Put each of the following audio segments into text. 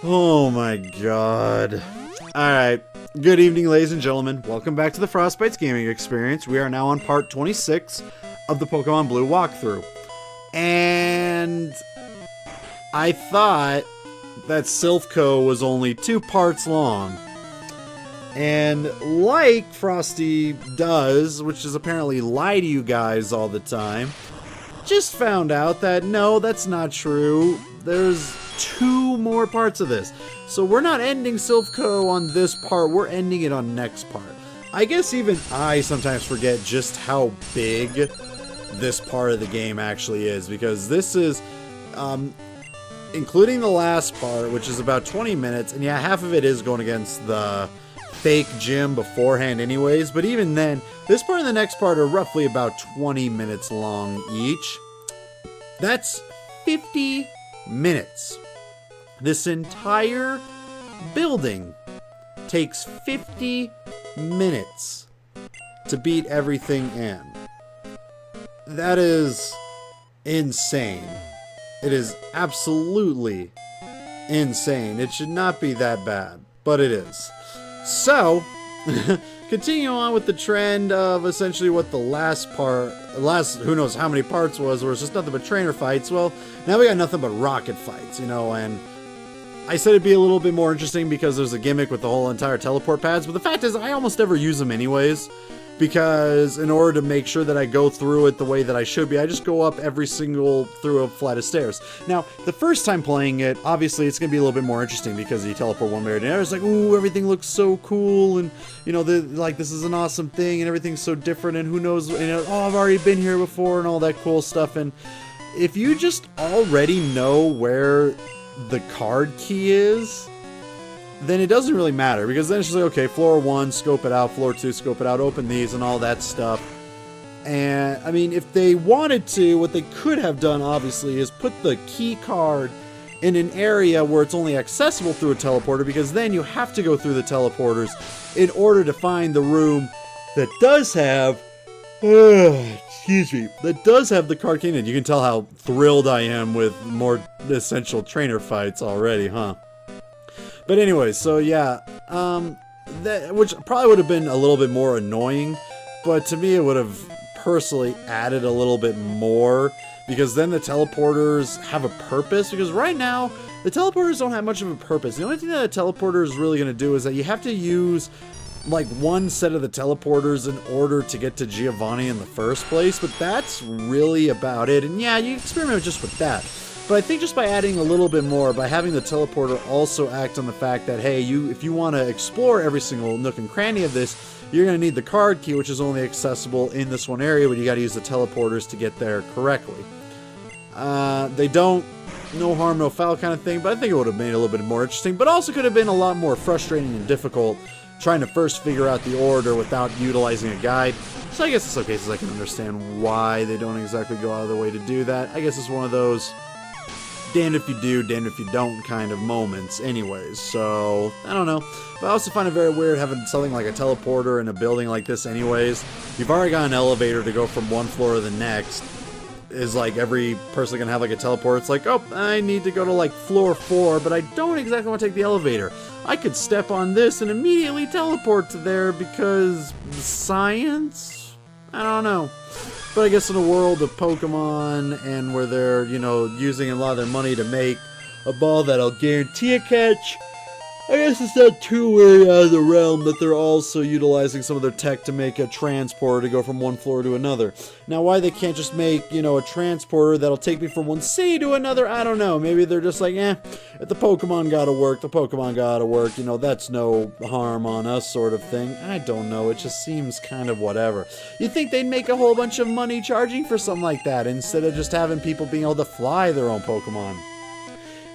Oh my god. Alright. Good evening, ladies and gentlemen. Welcome back to the FrostBytez gaming experience. We are now on part 26 of the Pokemon Blue walkthrough. And I thought that Silphco was only 2 parts long. And like Frosty does, which is apparently lie to you guys all the time, just found out that no, that's not true. There's 2 more parts of this. So we're not ending Silphco on this part, we're ending it on next part. I guess even I sometimes forget just how big this part of the game actually is, because this is, including the last part, which is about 20 minutes, and yeah, half of it is going against the fake gym beforehand anyways, but even then, this part and the next part are roughly about 20 minutes long each. That's 50 minutes. This entire building takes 50 minutes to beat everything in. That is insane. It is absolutely insane. It should not be that bad, but it is. So, continue on with the trend of essentially what the last who knows how many parts was, where it's just nothing but trainer fights. Well, now we got nothing but rocket fights, you know, and I said it'd be a little bit more interesting because there's a gimmick with the whole entire teleport pads, but the fact is I almost never use them anyways, because in order to make sure that I go through it the way that I should be, I just go up through a flight of stairs. Now, the first time playing it, obviously it's going to be a little bit more interesting because you teleport one way or the other. It's like, ooh, everything looks so cool, and, you know, this is an awesome thing, and everything's so different, and who knows, you know, oh, I've already been here before, and all that cool stuff. And if you just already know where the card key is, then it doesn't really matter, because then it's just like, okay, floor 1, scope it out, floor 2, scope it out, open these, and all that stuff. And, I mean, if they wanted to, what they could have done, obviously, is put the key card in an area where it's only accessible through a teleporter, because then you have to go through the teleporters in order to find the room that does have, that does have the card key in it. You can tell how thrilled I am with more essential trainer fights already, huh? But anyway, so yeah, which probably would have been a little bit more annoying, but to me it would have personally added a little bit more, because then the teleporters have a purpose, because right now, the teleporters don't have much of a purpose. The only thing that a teleporter is really going to do is that you have to use like one set of the teleporters in order to get to Giovanni in the first place, but that's really about it. And yeah, you experiment just with that. But I think just by adding a little bit more, by having the teleporter also act on the fact that, hey, if you want to explore every single nook and cranny of this, you're going to need the card key, which is only accessible in this one area, but you got to use the teleporters to get there correctly. They don't, no harm, no foul kind of thing, but I think it would have made it a little bit more interesting, but also could have been a lot more frustrating and difficult trying to first figure out the order without utilizing a guide. So I guess in some cases I can understand why they don't exactly go out of their way to do that. I guess it's one of those damned if you do, damned if you don't kind of moments anyways. So, I don't know. But I also find it very weird having something like a teleporter in a building like this anyways. You've already got an elevator to go from one floor to the next. Is like every person gonna have like a teleport? It's like, oh, I need to go to like floor 4, but I don't exactly want to take the elevator. I could step on this and immediately teleport to there because science? I don't know. But I guess in a world of Pokemon and where they're, you know, using a lot of their money to make a ball that'll guarantee a catch, I guess it's not too weird out of the realm that they're also utilizing some of their tech to make a transporter to go from one floor to another. Now, why they can't just make, you know, a transporter that'll take me from one city to another, I don't know. Maybe they're just like, if the Pokemon gotta work, the Pokemon gotta work, you know, that's no harm on us sort of thing. I don't know, it just seems kind of whatever. You'd think they'd make a whole bunch of money charging for something like that, instead of just having people being able to fly their own Pokemon.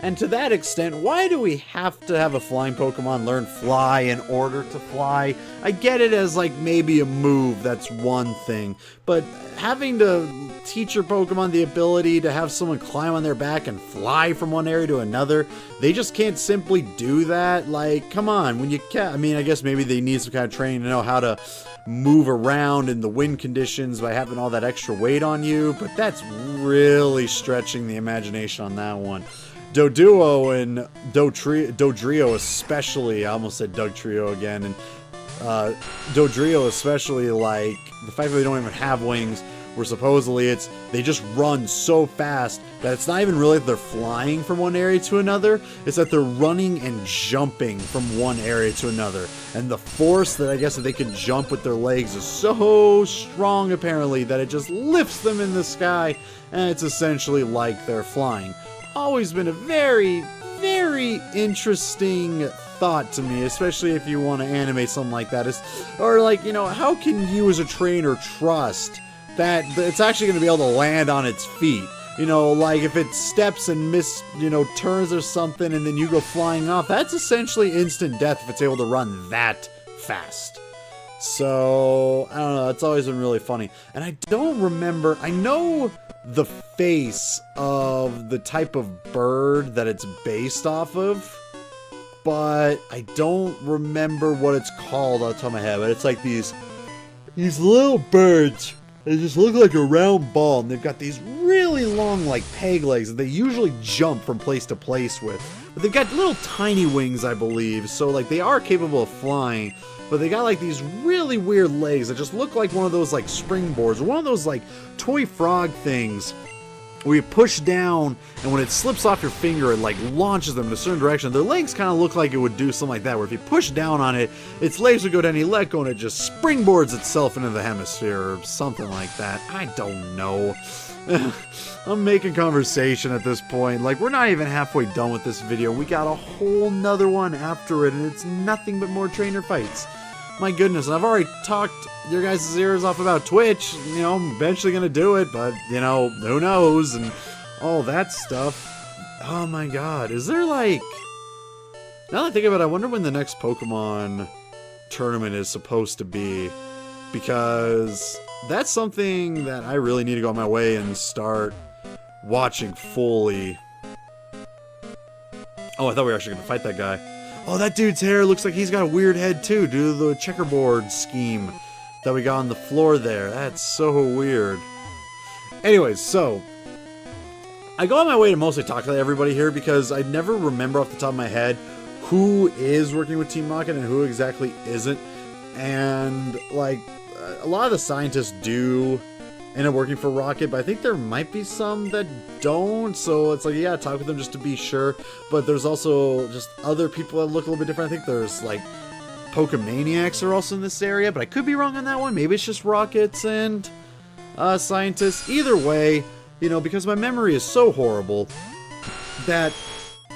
And to that extent, why do we have to have a flying Pokemon learn fly in order to fly? I get it as like maybe a move, that's one thing. But having to teach your Pokemon the ability to have someone climb on their back and fly from one area to another, they just can't simply do that? Like, come on, when you can't, I mean, I guess maybe they need some kind of training to know how to move around in the wind conditions by having all that extra weight on you, but that's really stretching the imagination on that one. Doduo and Dodrio especially, I almost said Dugtrio again, and Dodrio especially, like, the fact that they don't even have wings, where supposedly they just run so fast that it's not even really that they're flying from one area to another, it's that they're running and jumping from one area to another. And the force that I guess that they can jump with their legs is so strong apparently that it just lifts them in the sky, and it's essentially like they're flying. Always been a very, very interesting thought to me, especially if you want to animate something like that. Or like, you know, how can you as a trainer trust that it's actually going to be able to land on its feet? You know, like if it steps and turns or something and then you go flying off, that's essentially instant death if it's able to run that fast. So, I don't know, it's always been really funny. And I don't remember, I know the face of the type of bird that it's based off of, but I don't remember what it's called off the top of my head. But it's like these little birds. They just look like a round ball, and they've got these really long, like, peg legs that they usually jump from place to place with. But they've got little tiny wings, I believe, so, like, they are capable of flying, but they got, like, these really weird legs that just look like one of those, like, springboards, or one of those, like, toy frog things where you push down, and when it slips off your finger, it, like, launches them in a certain direction. Their legs kind of look like it would do something like that, where if you push down on it, its legs would go down, you let go, and it just springboards itself into the hemisphere, or something like that. I don't know. I'm making conversation at this point. Like, we're not even halfway done with this video. We got a whole nother one after it, and it's nothing but more trainer fights. My goodness, and I've already talked your guys' ears off about Twitch. You know, I'm eventually gonna do it, but, you know, who knows, and all that stuff. Oh my god, is there, like... Now that I think about it, I wonder when the next Pokemon tournament is supposed to be. Because that's something that I really need to go on my way and start watching fully. Oh, I thought we were actually gonna fight that guy. Oh, that dude's hair looks like he's got a weird head too, due to the checkerboard scheme that we got on the floor there. That's so weird. Anyways, so I go on my way to mostly talk to everybody here because I never remember off the top of my head who is working with Team Rocket and who exactly isn't. And like a lot of the scientists do end up working for Rocket, but I think there might be some that don't, so it's like, you gotta talk with them just to be sure. But there's also just other people that look a little bit different. I think there's like Pokemaniacs are also in this area, but I could be wrong on that one. Maybe it's just Rockets and scientists. Either way, you know, because my memory is so horrible that,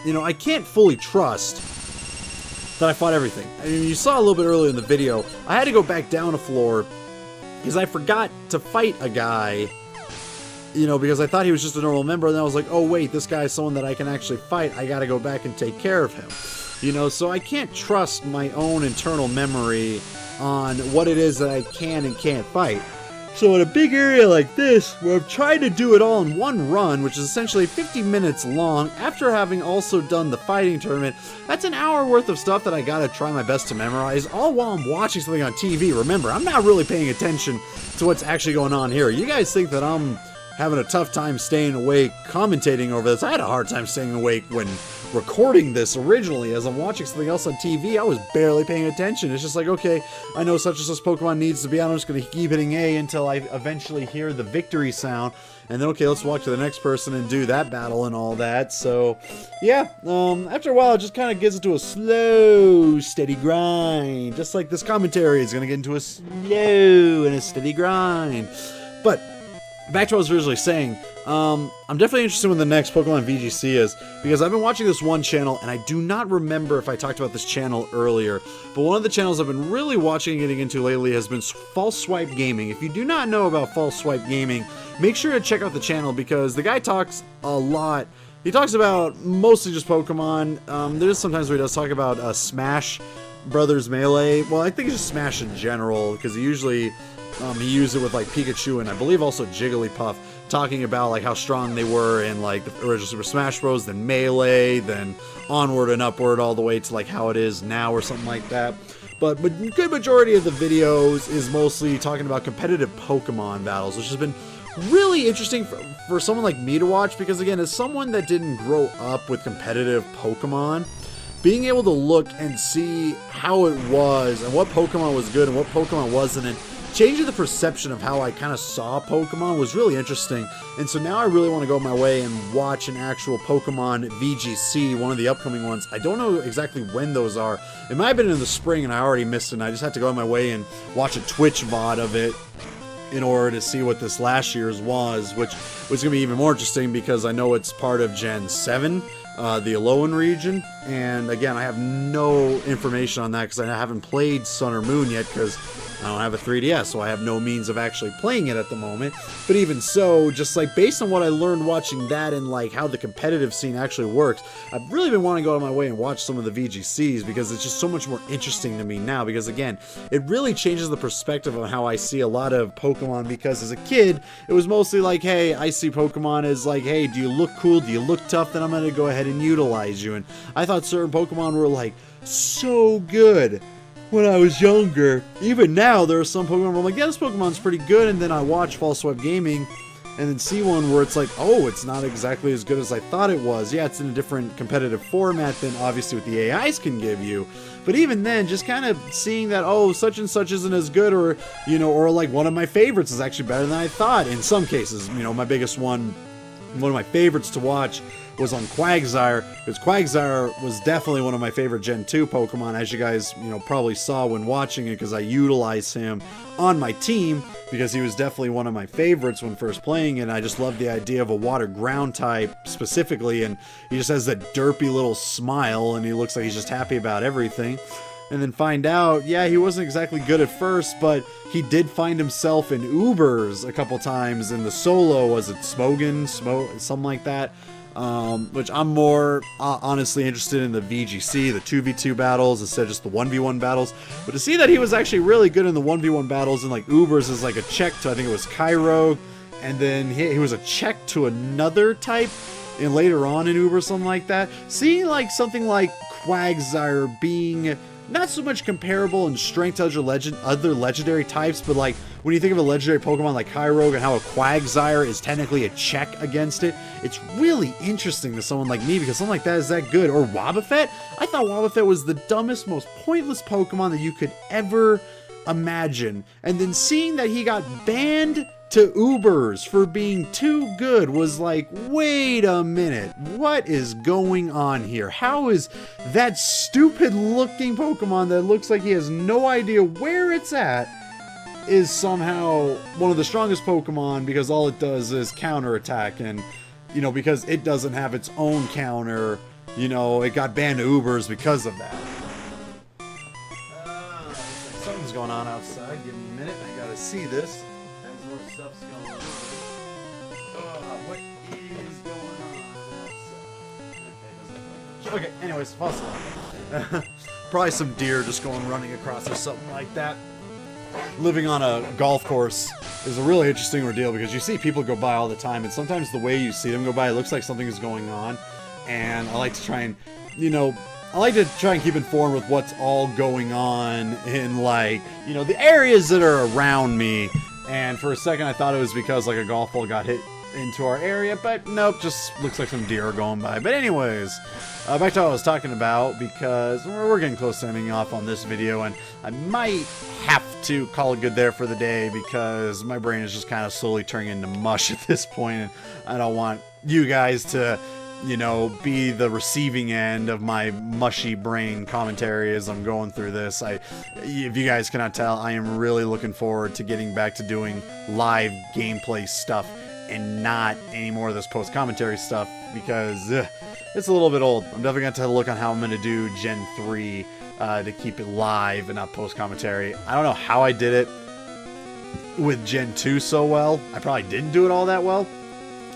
you know, I can't fully trust that I fought everything. I mean, you saw a little bit earlier in the video, I had to go back down a floor because I forgot to fight a guy, you know, because I thought he was just a normal member, and then I was like, oh wait, this guy is someone that I can actually fight, I gotta go back and take care of him. You know, so I can't trust my own internal memory on what it is that I can and can't fight. So in a big area like this, where I've tried to do it all in one run, which is essentially 50 minutes long, after having also done the fighting tournament, that's an hour worth of stuff that I gotta try my best to memorize, all while I'm watching something on TV. Remember, I'm not really paying attention to what's actually going on here. You guys think that I'm having a tough time staying awake commentating over this. I had a hard time staying awake when recording this originally. As I'm watching something else on TV, I was barely paying attention. It's just like, okay, I know such and such Pokemon needs to be out. I'm just going to keep hitting A until I eventually hear the victory sound. And then, okay, let's walk to the next person and do that battle and all that. So, yeah, after a while, it just kind of gets into a slow, steady grind. Just like this commentary is going to get into a slow and a steady grind. But back to what I was originally saying, I'm definitely interested in when the next Pokemon VGC is, because I've been watching this one channel, and I do not remember if I talked about this channel earlier, but one of the channels I've been really watching and getting into lately has been False Swipe Gaming. If you do not know about False Swipe Gaming, make sure to check out the channel, because the guy talks a lot. He talks about mostly just Pokemon. There's sometimes where he does talk about Smash Brothers Melee. Well, I think it's just Smash in general, because he usually... he used it with like Pikachu and I believe also Jigglypuff, talking about like how strong they were in like the original Super Smash Bros, then Melee, then onward and upward all the way to like how it is now or something like that. But good majority of the videos is mostly talking about competitive Pokemon battles, which has been really interesting for someone like me to watch, because again, as someone that didn't grow up with competitive Pokemon, being able to look and see how it was and what Pokemon was good and what Pokemon wasn't, and changing the perception of how I kind of saw Pokemon was really interesting. And so now I really want to go my way and watch an actual Pokemon VGC, one of the upcoming ones. I don't know exactly when those are. It might have been in the spring and I already missed it, and I just had to go on my way and watch a Twitch VOD of it in order to see what this last year's was, which was going to be even more interesting because I know it's part of Gen 7, the Alolan region. And again, I have no information on that because I haven't played Sun or Moon yet because I don't have a 3DS, so I have no means of actually playing it at the moment. But even so, just like based on what I learned watching that and like how the competitive scene actually works, I've really been wanting to go out of my way and watch some of the VGCs because it's just so much more interesting to me now. Because again, it really changes the perspective of how I see a lot of Pokemon, because as a kid, it was mostly like, hey, I see Pokemon as like, hey, do you look cool? Do you look tough? Then I'm going to go ahead and utilize you. And I thought certain Pokemon were like so good when I was younger. Even now, there are some Pokemon where I'm like, yeah, this Pokemon's pretty good, and then I watch Fall Swipe Gaming and then see one where it's like, oh, it's not exactly as good as I thought it was. Yeah, it's in a different competitive format than obviously what the AIs can give you. But even then, just kind of seeing that, oh, such and such isn't as good, or, you know, or like one of my favorites is actually better than I thought. In some cases, you know, my biggest one of my favorites to watch was on Quagsire, because Quagsire was definitely one of my favorite Gen 2 Pokemon, as you guys, you know, probably saw when watching it, because I utilized him on my team, because he was definitely one of my favorites when first playing it, and I just loved the idea of a water ground type specifically, and he just has that derpy little smile, and he looks like he's just happy about everything. And then find out, yeah, he wasn't exactly good at first, but he did find himself in Ubers a couple times in the solo. Was it Smogon? Something like that. Which I'm more honestly interested in the VGC, the 2v2 battles, instead of just the 1v1 battles. But to see that he was actually really good in the 1v1 battles, and like Ubers is like a check to, I think it was Kyro, and then he was a check to another type, and later on in Uber, something like that. Seeing like something like Quagsire being not so much comparable in strength to other legendary types, but like when you think of a legendary Pokemon like Kyogre and how a Quagsire is technically a check against it, it's really interesting to someone like me because something like that is that good. Or Wobbuffet? I thought Wobbuffet was the dumbest, most pointless Pokemon that you could ever imagine. And then seeing that he got banned to Ubers for being too good was like, wait a minute, what is going on here? How is that stupid looking Pokemon that looks like he has no idea where it's at is somehow one of the strongest Pokemon, because all it does is counterattack, and you know, because it doesn't have its own counter, you know, it got banned to Ubers because of that. Something's going on outside. Give me a minute, I gotta see this. More stuff's going on. What is going on? Okay, anyways, false alarm. Probably some deer just going running across or something like that. Living on a golf course is a really interesting ordeal because you see people go by all the time, and sometimes the way you see them go by, it looks like something is going on. And I like to try and, you know, keep informed with what's all going on in, like, you know, the areas that are around me. And for a second, I thought it was because like a golf ball got hit into our area, but nope, just looks like some deer are going by. But anyways, back to what I was talking about, because we're getting close to ending off on this video, and I might have to call it good there for the day because my brain is just kind of slowly turning into mush at this point, and I don't want you guys to, you know, be the receiving end of my mushy brain commentary as I'm going through this. If you guys cannot tell, I am really looking forward to getting back to doing live gameplay stuff and not any more of this post-commentary stuff, because it's a little bit old. I'm definitely going to have to look on how I'm going to do Gen 3 to keep it live and not post-commentary. I don't know how I did it with Gen 2 so well. I probably didn't do it all that well.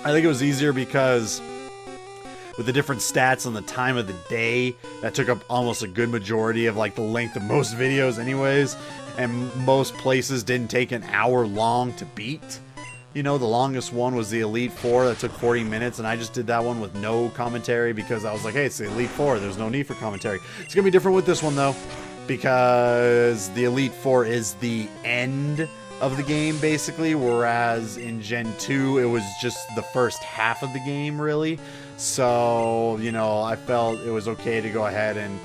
I think it was easier because with the different stats on the time of the day, that took up almost a good majority of like the length of most videos anyways, and most places didn't take an hour long to beat. You know, the longest one was the Elite Four that took 40 minutes, and I just did that one with no commentary because I was like, hey, it's the Elite Four, there's no need for commentary. It's gonna be different with this one though, because the Elite Four is the end of the game, basically, whereas in Gen 2, it was just the first half of the game, really. So, you know, I felt it was okay to go ahead and,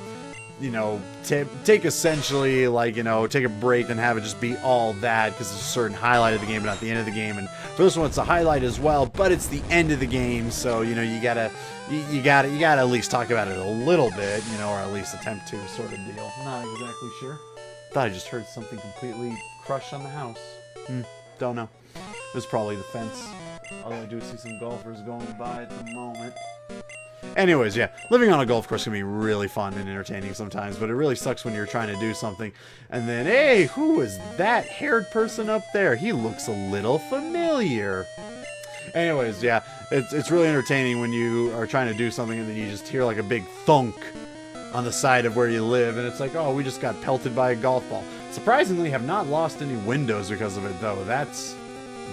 you know, take essentially, like, you know, take a break and have it just be all that, because it's a certain highlight of the game, but not the end of the game. And for this one, it's a highlight as well, but it's the end of the game, so, you know, you gotta at least talk about it a little bit, you know, or at least attempt to, sort of deal. Not exactly sure. Thought I just heard something completely crush on the house. Don't know. It was probably the fence. Although I do see some golfers going by at the moment. Anyways, yeah, living on a golf course can be really fun and entertaining sometimes, but it really sucks when you're trying to do something, and then, hey, who is that haired person up there? He looks a little familiar. Anyways, yeah, it's really entertaining when you are trying to do something and then you just hear like a big thunk on the side of where you live, and it's like, oh, we just got pelted by a golf ball. Surprisingly, have not lost any windows because of it, though. That's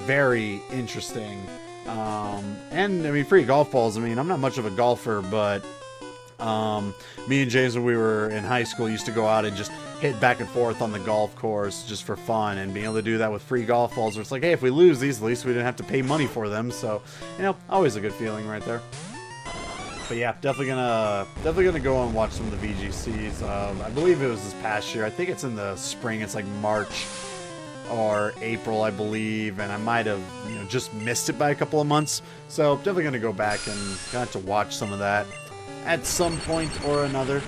very interesting. And I mean, free golf balls. I mean, I'm not much of a golfer, but me and James, when we were in high school, used to go out and just hit back and forth on the golf course just for fun, and being able to do that with free golf balls, where it's like, hey, if we lose these, at least we didn't have to pay money for them. So, you know, always a good feeling right there. But yeah, definitely gonna go and watch some of the VGCs. I believe it was this past year. I think it's in the spring. It's like March or April, I believe, and I might have, you know, just missed it by a couple of months. So definitely gonna go back and gonna have to watch some of that at some point or another.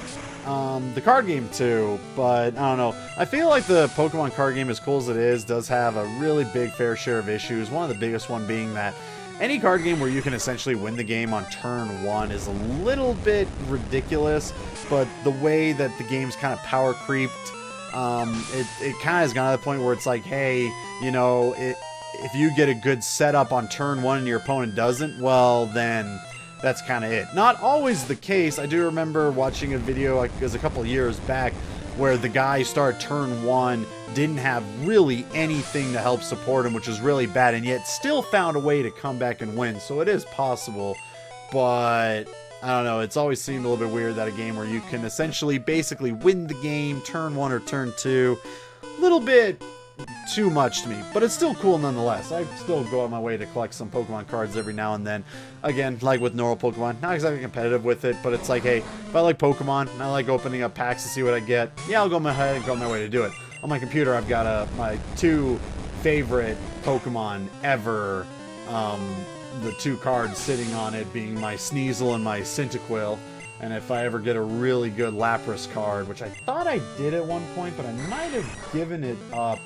The card game too, but I don't know. I feel like the Pokemon card game, as cool as it is, does have a really big fair share of issues. One of the biggest one being that any card game where you can essentially win the game on turn 1 is a little bit ridiculous, but the way that the game's kind of power creeped, it kind of has gotten to the point where it's like, hey, you know, if you get a good setup on turn 1 and your opponent doesn't, well, then that's kind of it. Not always the case. I do remember watching a video, like, it was a couple of years back, where the guy started turn 1, didn't have really anything to help support him, which was really bad, and yet still found a way to come back and win. So it is possible, but I don't know. It's always seemed a little bit weird that a game where you can essentially basically win the game turn 1 or turn 2, a little bit too much to me, but it's still cool nonetheless. I still go out my way to collect some Pokemon cards every now and then. Again, like with normal Pokemon, not exactly competitive with it, but it's like, hey, if I like Pokemon and I like opening up packs to see what I get, yeah, I'll go ahead and go my way to do it. On my computer, I've got my 2 favorite Pokemon ever, the 2 cards sitting on it being my Sneasel and my Cyndaquil. And if I ever get a really good Lapras card, which I thought I did at one point, but I might have given it up,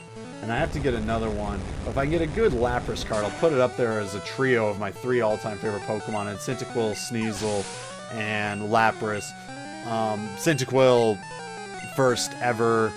and I have to get another one. If I get a good Lapras card, I'll put it up there as a trio of my 3 all-time favorite Pokemon, and Cyndaquil, Sneasel, and Lapras. Cyndaquil, first ever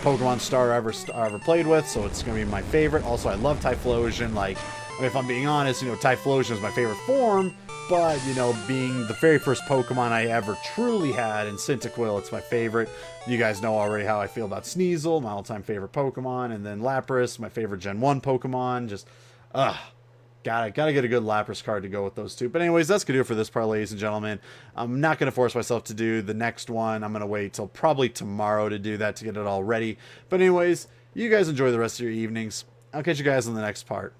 Pokemon star I ever played with, so it's going to be my favorite. Also, I love Typhlosion. Like, I mean, if I'm being honest, you know, Typhlosion is my favorite form, but, you know, being the very first Pokemon I ever truly had in Cyndaquil, it's my favorite. You guys know already how I feel about Sneasel, my all-time favorite Pokemon, and then Lapras, my favorite Gen 1 Pokemon. Just, gotta get a good Lapras card to go with those 2. But anyways, that's gonna do it for this part, ladies and gentlemen. I'm not gonna force myself to do the next one. I'm gonna wait till probably tomorrow to do that, to get it all ready. But anyways, you guys enjoy the rest of your evenings. I'll catch you guys in the next part.